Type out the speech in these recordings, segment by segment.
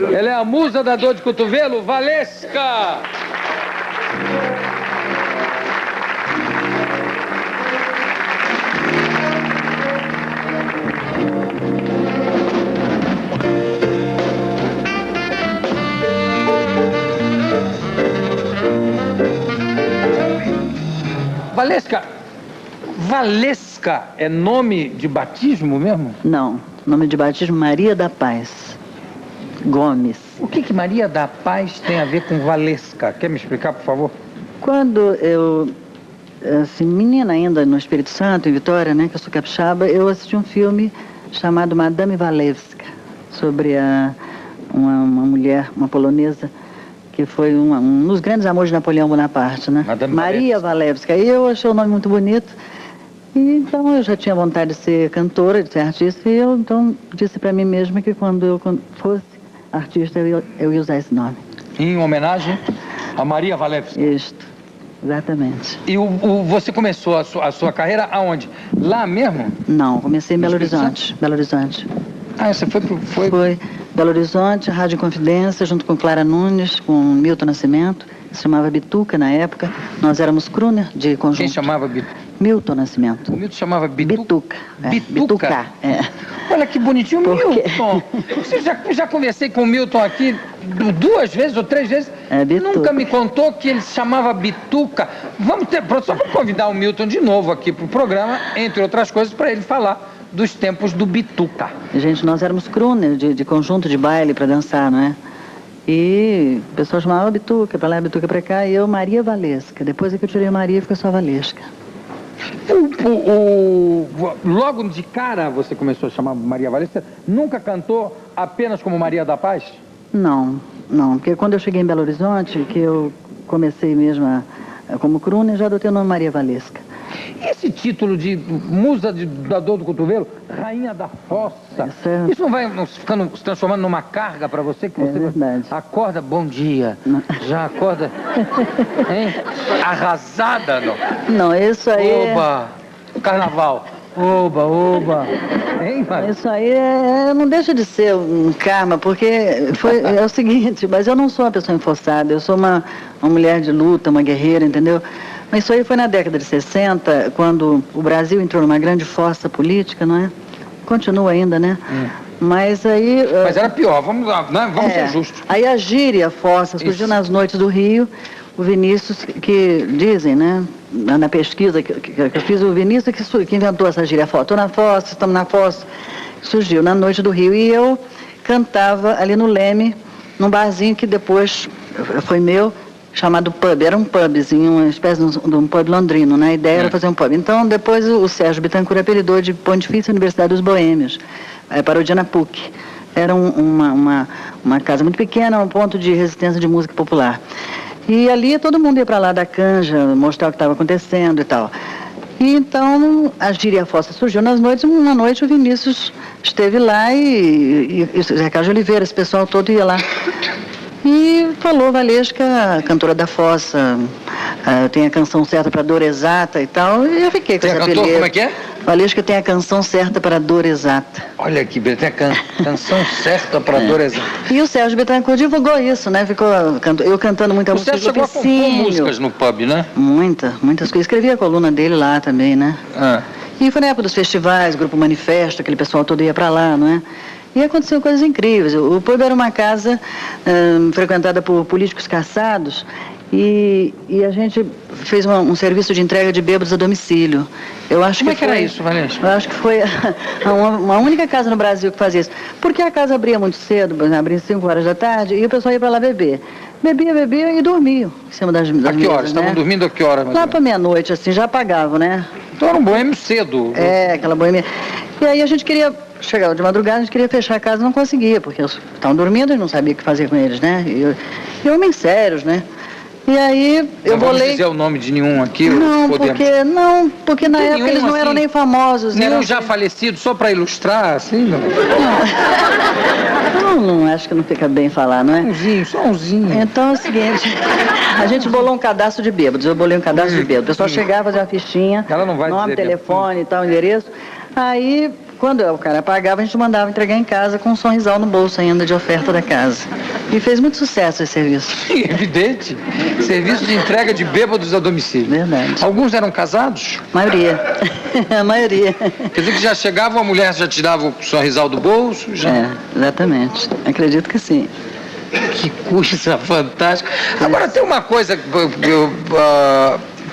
Ela é a musa da dor de cotovelo, Valesca! Valesca é nome de batismo mesmo? Não, nome de batismo Maria da Paz Gomes. O que Maria da Paz tem a ver com Valesca? Quer me explicar, por favor? Quando eu, assim, menina ainda no Espírito Santo, em Vitória, né, que eu sou capixaba, eu assisti um filme chamado Madame Walewska, sobre uma mulher, uma polonesa, que foi um dos grandes amores de Napoleão Bonaparte, né? Madame Maria Walewska. E eu achei o nome muito bonito. E então eu já tinha vontade de ser cantora, de ser artista, e eu então disse para mim mesma que quando eu fosse artista eu ia usar esse nome. Em homenagem a Maria Walewska. Isto, exatamente. E você começou a sua carreira aonde? Lá mesmo? Não, comecei em Belo Horizonte. Belo Horizonte. Ah, você foi... Belo Horizonte, Rádio Confidência, junto com Clara Nunes, com Milton Nascimento, se chamava Bituca na época. Nós éramos crooner de conjunto. Quem chamava Bituca? Milton Nascimento. O Milton chamava Bituca? Bituca, é. Olha que bonitinho, Milton. Você já conversei com o Milton aqui 2 vezes ou 3 vezes. Nunca me contou que ele se chamava Bituca. Só vamos convidar o Milton de novo aqui pro programa, entre outras coisas, para ele falar dos tempos do Bituca. Gente, nós éramos crooner de conjunto de baile para dançar, não é? E o pessoal chamava Bituca para lá, Bituca para cá, e eu Maria Walewska. Depois é que eu tirei Maria, ficou só Valesca. Logo de cara você começou a chamar Maria Walewska? Nunca cantou apenas como Maria da Paz? Não, porque quando eu cheguei em Belo Horizonte, que eu comecei mesmo como crooner, já adotei o nome Maria Walewska. Esse título de musa da dor do cotovelo, rainha da fossa, isso não vai se transformando numa carga para você? Que você verdade. Acorda, bom dia, já acorda, hein? Arrasada, não? Não, isso aí... Oba, carnaval, oba, hein, Maria? Isso aí não deixa de ser um karma, porque é o seguinte, mas eu não sou uma pessoa enforçada, eu sou uma mulher de luta, uma guerreira, entendeu? Mas isso aí foi na década de 60, quando o Brasil entrou numa grande fossa política, não é? Continua ainda, né? Mas aí... Mas era pior, vamos lá, né? Vamos ser justos. Aí a gíria fossa surgiu nas noites do Rio, o Vinícius, que dizem, né? Na pesquisa que eu fiz, o Vinícius que inventou essa gíria fossa. Estou na fossa, estamos na fossa. Surgiu na noite do Rio. E eu cantava ali no Leme, num barzinho que depois foi meu, chamado pub. Era um pubzinho, uma espécie de um pub londrino, né? A ideia era fazer um pub. Então, depois o Sérgio Bittencourt apelidou de Pontifícia Universidade dos Boêmios, paródia na PUC. Era uma casa muito pequena, um ponto de resistência de música popular. E ali todo mundo ia para lá da canja, mostrar o que estava acontecendo e tal. E então a gíria fossa surgiu nas noites. Uma noite o Vinícius esteve lá e Ricardo de Oliveira, esse pessoal todo ia lá. E falou, Valesca, cantora da fossa, tem a canção certa para dor exata e tal. E eu fiquei com esse apelido. Como é que é? Valesca tem a canção certa para dor exata. Olha que beleza, tem a canção certa para dor exata. E o Sérgio Bittencourt divulgou isso, né? Ficou eu cantando muita música. O Sérgio chegou a compor músicas no pub, né? Muitas coisas. Escrevi a coluna dele lá também, né? E foi na época dos festivais, Grupo Manifesto, aquele pessoal todo ia para lá, não é? E aconteceu coisas incríveis. O pub era uma casa frequentada por políticos caçados e a gente fez um serviço de entrega de bêbados a domicílio. Como é que era isso, Valesca? Eu acho que foi uma única casa no Brasil que fazia isso. Porque a casa abria muito cedo, abria às 5 horas da tarde e o pessoal ia para lá beber. Bebia e dormia em cima das mesas. A que horas? Estavam dormindo a que hora? Lá para meia-noite, assim, já apagavam, né? Então era um boêmio cedo. Aquela boêmia. E aí a gente queria... Chegava de madrugada, a gente queria fechar a casa, não conseguia, porque eles estavam dormindo e não sabia o que fazer com eles, né? E homens sérios, né? E aí eu bolei... Não vamos dizer o nome de nenhum aqui? Porque na época eles não eram nem famosos. Nenhum já falecido, só para ilustrar, assim? Não, acho que não fica bem falar, não é? Só umzinho. Então é o seguinte, a gente bolou um cadastro de bêbados, eu bolei um cadastro de bêbados. O pessoal chegava, fazia uma fichinha, Ela não vai nome, dizer telefone e tal, endereço. Aí quando o cara pagava, a gente mandava entregar em casa com um sorrisal no bolso ainda de oferta da casa. E fez muito sucesso esse serviço. Sim, evidente. Serviço de entrega de bêbados a domicílio. Verdade. Alguns eram casados? Maioria. A maioria. Quer dizer que já chegava, a mulher já tirava o sorrisal do bolso? Já... É, exatamente. Acredito que sim. Que coisa fantástica. Agora, tem uma coisa...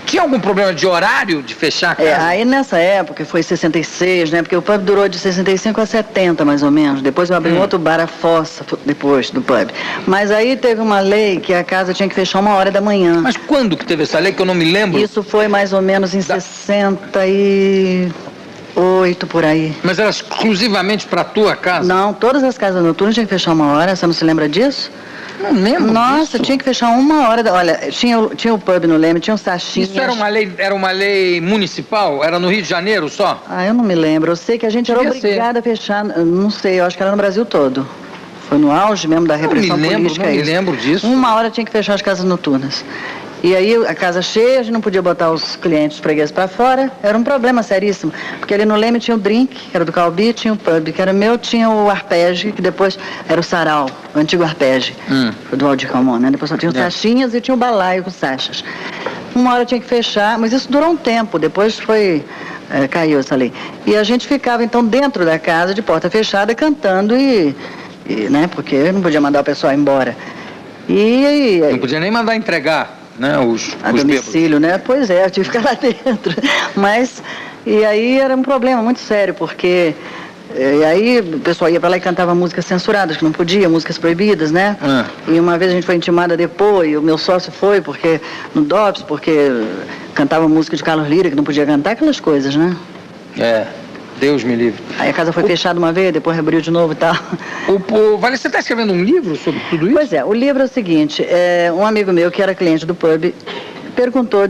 tinha algum problema de horário de fechar a casa? Aí nessa época, foi 66, né? Porque o pub durou de 65 a 70, mais ou menos. Depois eu abri um outro bar, a Fossa, depois do pub. Mas aí teve uma lei que a casa tinha que fechar 1h da manhã. Mas quando que teve essa lei, que eu não me lembro? Isso foi mais ou menos em 68, por aí. Mas era exclusivamente para a tua casa? Não, todas as casas noturnas tinham que fechar 1h, você não se lembra disso? Não lembro Nossa, disso. tinha que fechar 1h. Olha, tinha o pub no Leme, tinha um Sachinhas. Isso era uma lei municipal? Era no Rio de Janeiro só? Eu não me lembro. Eu sei que a gente era obrigada a fechar, não sei, eu acho que era no Brasil todo. Foi no auge mesmo da repressão política. Não me lembro disso. 1h tinha que fechar as casas noturnas. E aí a casa cheia, a gente não podia botar os clientes, os fregueses para fora. Era um problema seríssimo. Porque ali no Leme tinha o Drink, que era do Calbi, tinha o Pub, que era meu, tinha o Arpege, que depois era o Sarau, o antigo Arpege, do Aldir Calmon, né? Depois só tinha os Sachinhas e tinha o Balaio com Sachas. 1h tinha que fechar, mas isso durou um tempo, depois caiu essa lei. E a gente ficava então dentro da casa, de porta fechada, cantando né? Porque não podia mandar o pessoal embora. Não podia nem mandar entregar, né? Os domicílio, né? Pois é, eu tive que ficar lá dentro. Mas, e aí era um problema muito sério, porque e aí o pessoal ia pra lá e cantava músicas censuradas, que não podia, músicas proibidas, né? E uma vez a gente foi intimada a depor, e o meu sócio foi, no DOPS, porque cantava música de Carlos Lira, que não podia cantar, aquelas coisas, né? Deus me livre. Aí a casa foi fechada uma vez, depois reabriu de novo e tal. Vale, você está escrevendo um livro sobre tudo isso? Pois é, o livro é o seguinte, um amigo meu que era cliente do pub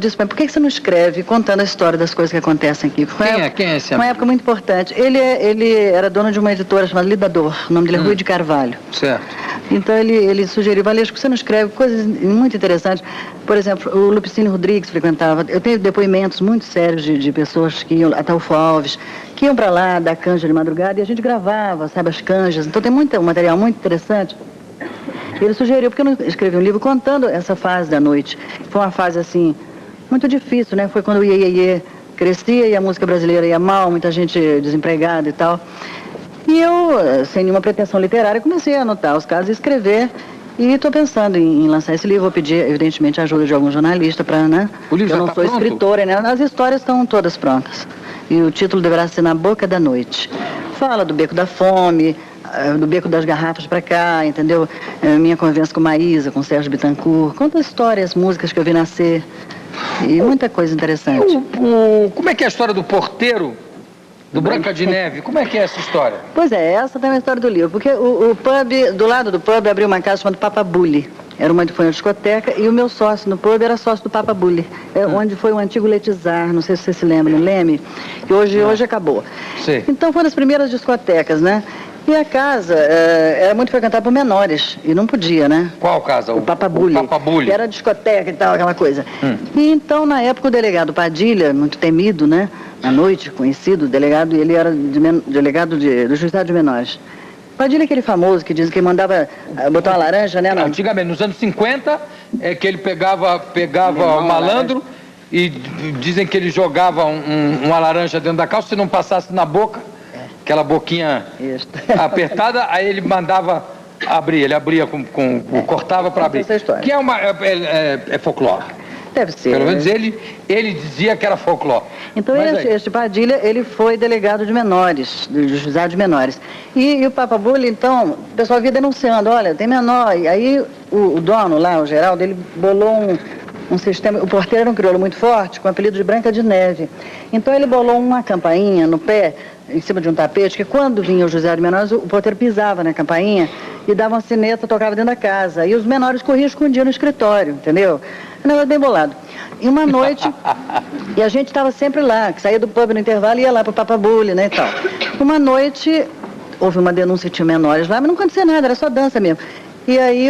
disse, mas por que você não escreve contando a história das coisas que acontecem aqui? Quem é esse amigo? Uma época muito importante. Ele era dono de uma editora chamada Lidador, o nome dele é Rui de Carvalho. Certo. Então ele sugeriu, Valesco, que você não escreve coisas muito interessantes. Por exemplo, o Lupicínio Rodrigues frequentava. Eu tenho depoimentos muito sérios de pessoas que iam, Ataúfo Alves, que iam para lá dar canja de madrugada e a gente gravava, sabe, as canjas. Então tem um material muito interessante. Ele sugeriu, porque eu não escrevi um livro contando essa fase da noite. Foi uma fase, assim, muito difícil, né? Foi quando o Iê crescia e a música brasileira ia mal, muita gente desempregada e tal. E eu, sem nenhuma pretensão literária, comecei a anotar os casos e escrever. E estou pensando em lançar esse livro. Vou pedir, evidentemente, a ajuda de algum jornalista para, né? O livro eu já não tá sou pronto? escritora, né? As histórias estão todas prontas. E o título deverá ser Na Boca da Noite. Fala do Beco da Fome, do Beco das Garrafas para cá, entendeu? Minha convivência com Maísa, com Sérgio Bittencourt. Conta histórias, músicas que eu vi nascer. E muita coisa interessante. Como é que é a história do porteiro do Branca de Neve? Como é que é essa história? Pois é, essa também é a história do livro. Porque o pub, do lado do pub, abriu uma casa chamada Papa Bully. Foi uma discoteca, e o meu sócio no pub era sócio do Papa Bully, onde foi o antigo Letizar, não sei se você se lembra, no Leme, que hoje acabou. Sim. Então foi uma das primeiras discotecas, né? E a casa era muito frequentada por menores, e não podia, né? Qual casa? O Papa Bully. O Papa Bully. Era discoteca e tal, aquela coisa. E então, na época, o delegado Padilha, muito temido, né? À noite, conhecido, delegado, ele era delegado do Juizado de Menores. Padilha é aquele famoso que diz que mandava botar uma laranja, né? Antigamente, nos anos 50, é que ele pegava o malandro e dizem que ele jogava uma laranja dentro da calça, se não passasse na boca, aquela boquinha apertada, aí ele mandava abrir, ele abria cortava para abrir. Essa história. Que é folclore. Deve ser. Pelo menos ele dizia que era folclore. Então este Padilha, ele foi delegado de menores, do Juizado de Menores. E o Papa Bully, então, o pessoal via denunciando, olha, tem menor. E aí o dono lá, o Geraldo, ele bolou um sistema, o porteiro era um crioulo muito forte, com o apelido de Branca de Neve. Então ele bolou uma campainha no pé, em cima de um tapete, que quando vinha o Juizado de Menores, o porteiro pisava na campainha e dava uma sineta, tocava dentro da casa. E os menores corriam escondidos no escritório, entendeu? Um negócio bem bolado. E uma noite, e a gente estava sempre lá, que saía do pub no intervalo e ia lá pro Papa Bully, né, e tal. Uma noite, houve uma denúncia que tinha menores lá, mas não acontecia nada, era só dança mesmo. E aí,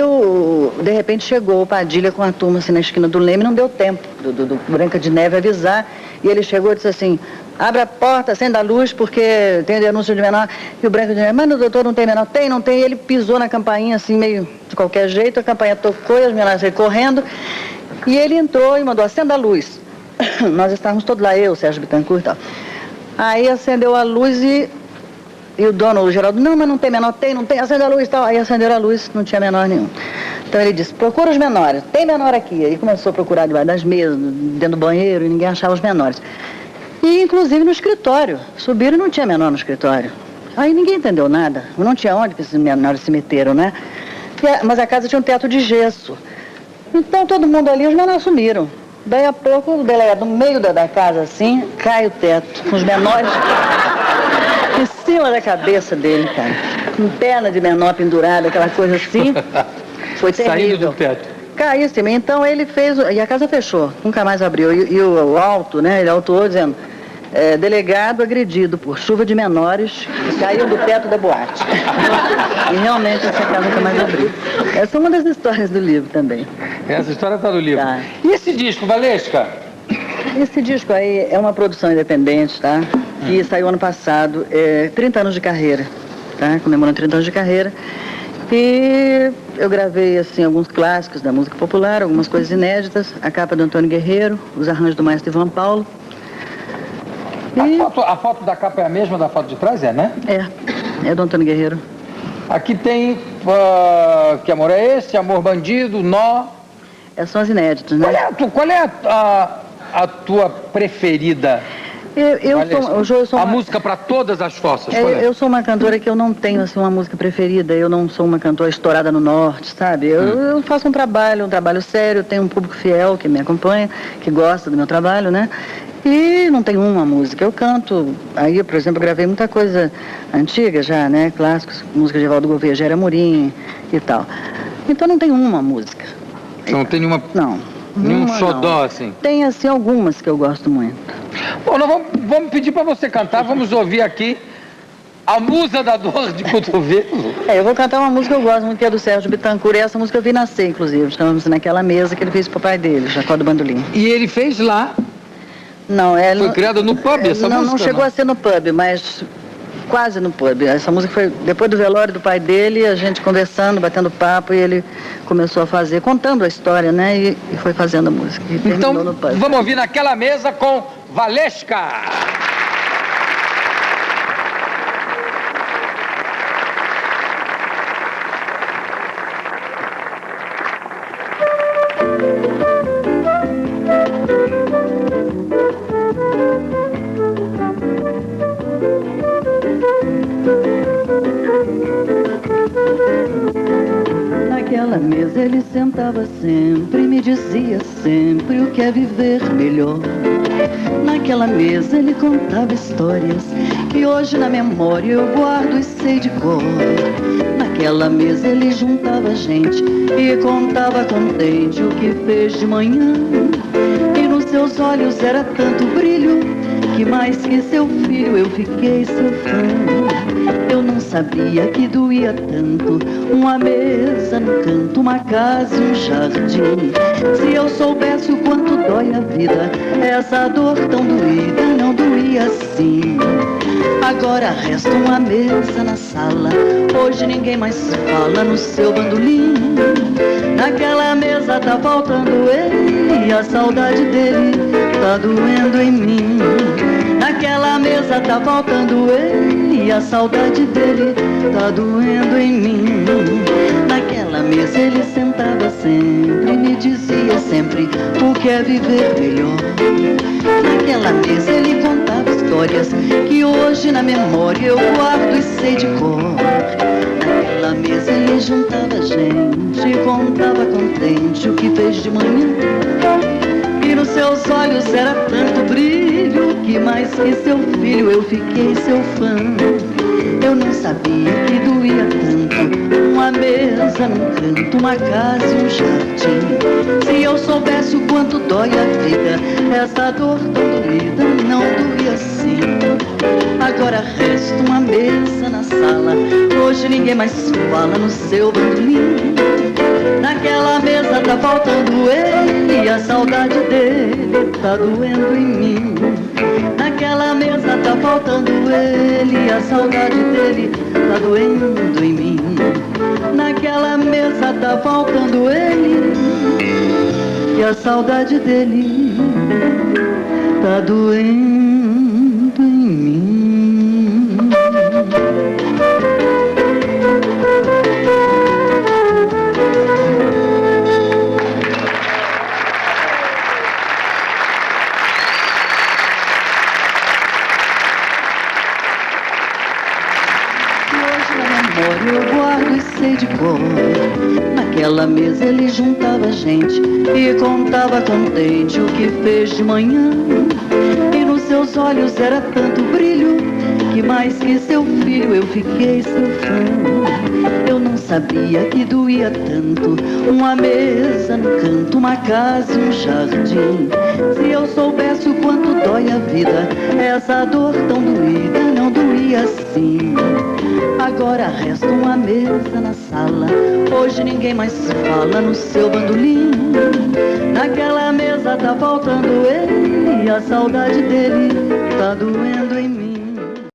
de repente, chegou o Padilha com a turma assim na esquina do Leme, não deu tempo do Branca de Neve avisar. E ele chegou e disse assim, abre a porta, acende a luz, porque tem denúncia de menor. E o Branco diz, mas o doutor não tem menor? Tem, não tem. E ele pisou na campainha, assim, meio de qualquer jeito, a campainha tocou e as menores saíram correndo. E ele entrou e mandou, acenda a luz. Nós estávamos todos lá, eu, Sérgio Bittencourt e tal. Aí acendeu a luz e o dono, o Geraldo, não, mas não tem menor, tem, não tem, acende a luz e tal. Aí acenderam a luz, não tinha menor nenhum. Então ele disse, procura os menores, tem menor aqui. Aí começou a procurar debaixo das mesas, dentro do banheiro, e ninguém achava os menores. E inclusive no escritório, subiram e não tinha menor no escritório. Aí ninguém entendeu nada, não tinha onde que esses menores se meteram, né? Mas a casa tinha um teto de gesso. Então todo mundo ali, os menores sumiram. Daí a pouco o delegado, no meio da casa assim, cai o teto, com os menores em cima da cabeça dele, cara. Com perna de menor pendurada, aquela coisa assim. Foi terrível. Saindo do teto. Caiu sim. Então ele fez, e a casa fechou, nunca mais abriu. E o auto, né, ele autuou dizendo, delegado agredido por chuva de menores que caiu do teto da boate. E realmente essa casa nunca mais abriu. Essa é uma das histórias do livro também. Essa história está no livro. Tá. E esse disco, Valesca? Esse disco aí é uma produção independente, tá? Que saiu ano passado, 30 anos de carreira, tá? Comemorando 30 anos de carreira. E eu gravei, assim, alguns clássicos da música popular, algumas coisas inéditas, a capa do Antônio Guerreiro, os arranjos do maestro Ivan Paulo. E... A foto da capa é a mesma da foto de trás, né? É do Antônio Guerreiro. Aqui tem Que Amor é Esse? Amor Bandido, Nó. São as inéditas, né? Qual é a tua preferida? Eu sou a música para todas as fossas. Eu sou uma cantora que eu não tenho assim uma música preferida. Eu não sou uma cantora estourada no norte, sabe? Eu faço um trabalho sério. Tenho um público fiel que me acompanha, que gosta do meu trabalho, né? E não tenho uma música. Eu canto. Aí, por exemplo, eu gravei muita coisa antiga já, né? Clássicos, música de Evaldo Gouveia, Géra Amorim e tal. Então não tem uma música. Você não tem nenhuma... Não. Nenhum xodó, assim? Tem, assim, algumas que eu gosto muito. Bom, nós vamos pedir para você cantar, vamos ouvir aqui A Musa da Dor de Cotovelo. Eu vou cantar uma música que eu gosto muito, que é do Sérgio Bittencourt, e essa música eu vi nascer, inclusive. Estamos naquela mesa que ele fez pro pai dele, Jacó do Bandolim. E ele fez lá? Não, foi criada no pub, essa música? Não chegou a ser no pub, mas quase no pub. Essa música foi depois do velório do pai dele, a gente conversando, batendo papo, e ele começou a fazer, contando a história, né? E foi fazendo a música. E então, no pub. Vamos ouvir Naquela Mesa com Valesca. Naquela mesa ele sentava sempre e me dizia sempre o que é viver melhor. Naquela mesa ele contava histórias que hoje na memória eu guardo e sei de cor. Naquela mesa ele juntava gente e contava contente o que fez de manhã. E nos seus olhos era tanto brilho que mais que seu filho eu fiquei seu fã. Eu não sabia que doía tanto uma mesa no canto, uma casa e um jardim. Se eu soubesse o quanto dói a vida, essa dor tão doída não doía assim. Agora resta uma mesa na sala, hoje ninguém mais fala no seu bandolim. Naquela mesa tá faltando ele e a saudade dele tá doendo em mim. Naquela mesa tá faltando ele e a saudade dele tá doendo em mim. Naquela mesa ele sentava sempre e me dizia sempre o que é viver melhor. Naquela mesa ele contava histórias que hoje na memória eu guardo e sei de cor. Naquela mesa ele juntava gente e contava contente o que fez de manhã. E nos seus olhos era tanto brilho que mais que seu filho eu fiquei seu fã. Eu não sabia que doía tanto uma mesa num canto, uma casa e um jardim. Se eu soubesse o quanto dói a vida, essa dor tão doída não doía assim. Agora resta uma mesa na sala, hoje ninguém mais fala no seu bandolim. Naquela mesa tá faltando ele e a saudade dele tá doendo em mim. Naquela Naquela mesa tá faltando ele, a saudade dele tá doendo em mim. Naquela mesa tá faltando ele, e a saudade dele tá doendo em mim. Eu guardo e sei de cor. Naquela mesa ele juntava gente e contava contente o que fez de manhã. E nos seus olhos era tanto brilho que mais que seu filho eu fiquei seu fã. Eu não sabia que doía tanto uma mesa no canto, uma casa e um jardim. Se eu soubesse o quanto dói a vida, essa dor tão doída não doía assim. Agora resta uma mesa na sala, hoje ninguém mais fala no seu bandolim. Naquela mesa tá faltando ele, e a saudade dele tá doendo em mim.